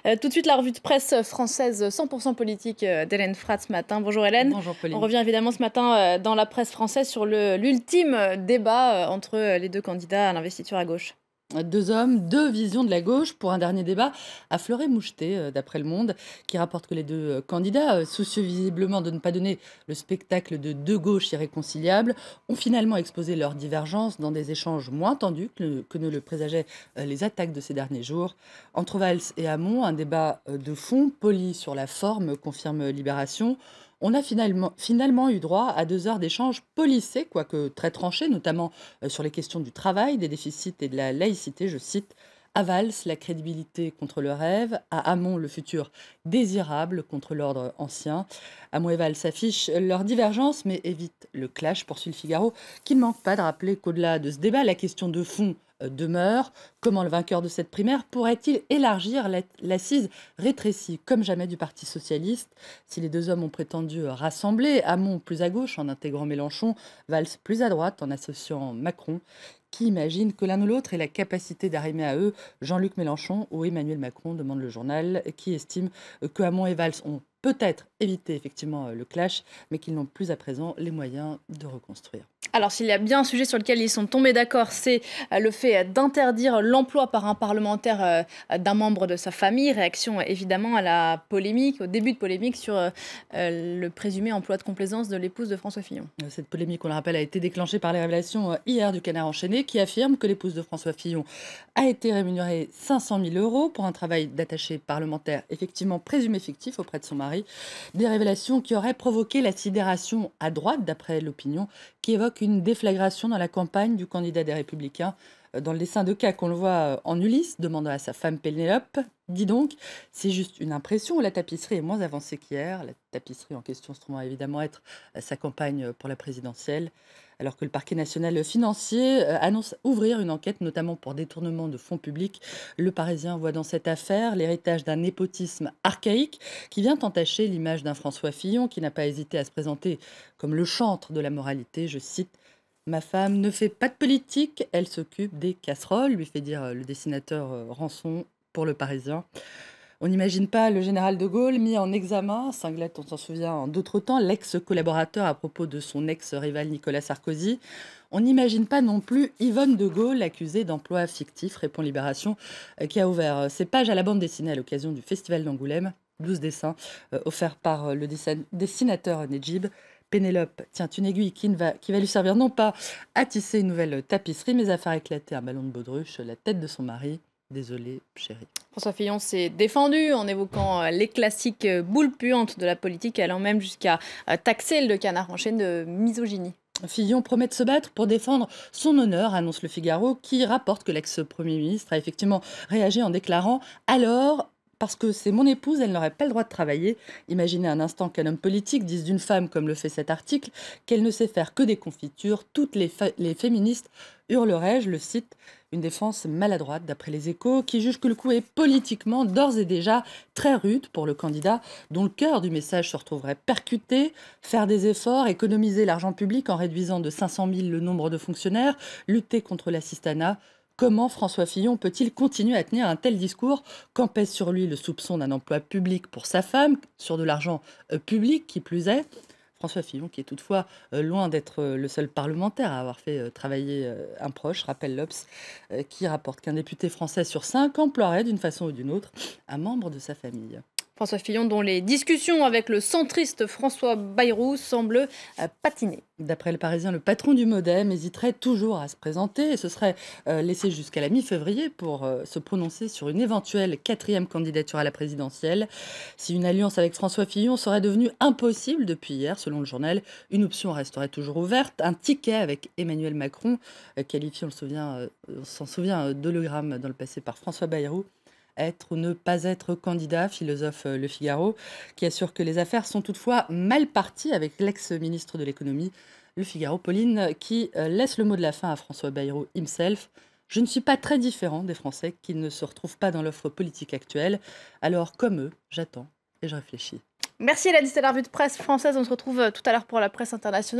Tout de suite, la revue de presse française 100% politique d'Hélène Frat ce matin. Bonjour Hélène. Bonjour On Pauline. revient évidemment ce matin dans la presse française sur l'ultime débat entre les deux candidats à l'investiture à gauche. Deux hommes, deux visions de la gauche pour un dernier débat à fleuret-moucheté, d'après Le Monde, qui rapporte que les deux candidats, soucieux visiblement de ne pas donner le spectacle de deux gauches irréconciliables, ont finalement exposé leurs divergences dans des échanges moins tendus que ne le présageaient les attaques de ces derniers jours. Entre Valls et Hamon, un débat de fond, poli sur la forme, confirme Libération. On a finalement eu droit à 2 heures d'échanges policés, quoique très tranchés, notamment sur les questions du travail, des déficits et de la laïcité, je cite. À Valls, la crédibilité contre le rêve. À Hamon, le futur désirable contre l'ordre ancien. Hamon et Valls affichent leur divergence, mais évitent le clash, poursuit le Figaro, qui ne manque pas de rappeler qu'au-delà de ce débat, la question de fond demeure. Comment le vainqueur de cette primaire pourrait-il élargir l'assise rétrécie comme jamais du Parti socialiste? Si les deux hommes ont prétendu rassembler, Hamon plus à gauche en intégrant Mélenchon, Valls plus à droite en associant Macron, qui imagine que l'un ou l'autre ait la capacité d'arrimer à eux Jean-Luc Mélenchon ou Emmanuel Macron, demande le journal, qui estime que Hamon et Valls ont peut-être évité effectivement le clash, mais qu'ils n'ont plus à présent les moyens de reconstruire. Alors, s'il y a bien un sujet sur lequel ils sont tombés d'accord, c'est le fait d'interdire l'emploi par un parlementaire d'un membre de sa famille. Réaction évidemment à la polémique, au début de polémique sur le présumé emploi de complaisance de l'épouse de François Fillon. Cette polémique, on le rappelle, a été déclenchée par les révélations hier du Canard enchaîné, qui affirme que l'épouse de François Fillon a été rémunérée 500 000 euros pour un travail d'attaché parlementaire effectivement présumé fictif auprès de son mari. Des révélations qui auraient provoqué la sidération à droite, d'après l'opinion, qui évoque une déflagration dans la campagne du candidat des Républicains. Dans le dessin de cas qu'on le voit en Ulysse, demandant à sa femme Pénélope, dis donc, c'est juste une impression ou la tapisserie est moins avancée qu'hier? La tapisserie en question se trouvant évidemment être sa campagne pour la présidentielle, alors que le parquet national financier annonce ouvrir une enquête, notamment pour détournement de fonds publics. Le Parisien voit dans cette affaire l'héritage d'un népotisme archaïque qui vient entacher l'image d'un François Fillon qui n'a pas hésité à se présenter comme le chantre de la moralité, je cite. Ma femme ne fait pas de politique, elle s'occupe des casseroles, lui fait dire le dessinateur Rançon pour Le Parisien. On n'imagine pas le général de Gaulle mis en examen, cinglette, on s'en souvient en d'autres temps, l'ex-collaborateur à propos de son ex-rival Nicolas Sarkozy. On n'imagine pas non plus Yvonne de Gaulle accusée d'emploi fictif, répond Libération, qui a ouvert ses pages à la bande dessinée à l'occasion du Festival d'Angoulême. 12 dessins offerts par le dessinateur Nedjib. Pénélope tient une aiguille qui va lui servir non pas à tisser une nouvelle tapisserie, mais à faire éclater un ballon de baudruche, la tête de son mari. Désolé, chérie. François Fillon s'est défendu en évoquant les classiques boules puantes de la politique, allant même jusqu'à taxer le Canard enchaîné de misogynie. Fillon promet de se battre pour défendre son honneur, annonce Le Figaro, qui rapporte que l'ex-premier ministre a effectivement réagi en déclarant « Alors, parce que c'est mon épouse, elle n'aurait pas le droit de travailler. » Imaginez un instant qu'un homme politique dise d'une femme, comme le fait cet article, qu'elle ne sait faire que des confitures. Toutes les féministes hurleraient, je le cite, une défense maladroite d'après les Échos, qui juge que le coup est politiquement d'ores et déjà très rude pour le candidat, dont le cœur du message se retrouverait percuté, faire des efforts, économiser l'argent public en réduisant de 500 000 le nombre de fonctionnaires, lutter contre l'assistanat. Comment François Fillon peut-il continuer à tenir un tel discours quand pèse sur lui le soupçon d'un emploi public pour sa femme, sur de l'argent public qui plus est? François Fillon, qui est toutefois loin d'être le seul parlementaire à avoir fait travailler un proche, rappelle l'Obs, qui rapporte qu'un député français sur 5 emploierait d'une façon ou d'une autre un membre de sa famille. François Fillon, dont les discussions avec le centriste François Bayrou semblent patiner. D'après Le Parisien, le patron du Modem hésiterait toujours à se présenter et ce serait laissé jusqu'à la mi-février pour se prononcer sur une éventuelle 4e candidature à la présidentielle. Si une alliance avec François Fillon serait devenue impossible depuis hier, selon le journal, une option resterait toujours ouverte, un ticket avec Emmanuel Macron, qualifié, on s'en souvient, d'hologramme dans le passé par François Bayrou. Être ou ne pas être candidat, philosophe Le Figaro, qui assure que les affaires sont toutefois mal parties avec l'ex-ministre de l'économie. Le Figaro, Pauline, qui laisse le mot de la fin à François Bayrou himself. Je ne suis pas très différent des Français qui ne se retrouvent pas dans l'offre politique actuelle. Alors, comme eux, j'attends et je réfléchis. Merci Hélène, c'était la revue de presse française. On se retrouve tout à l'heure pour la presse internationale.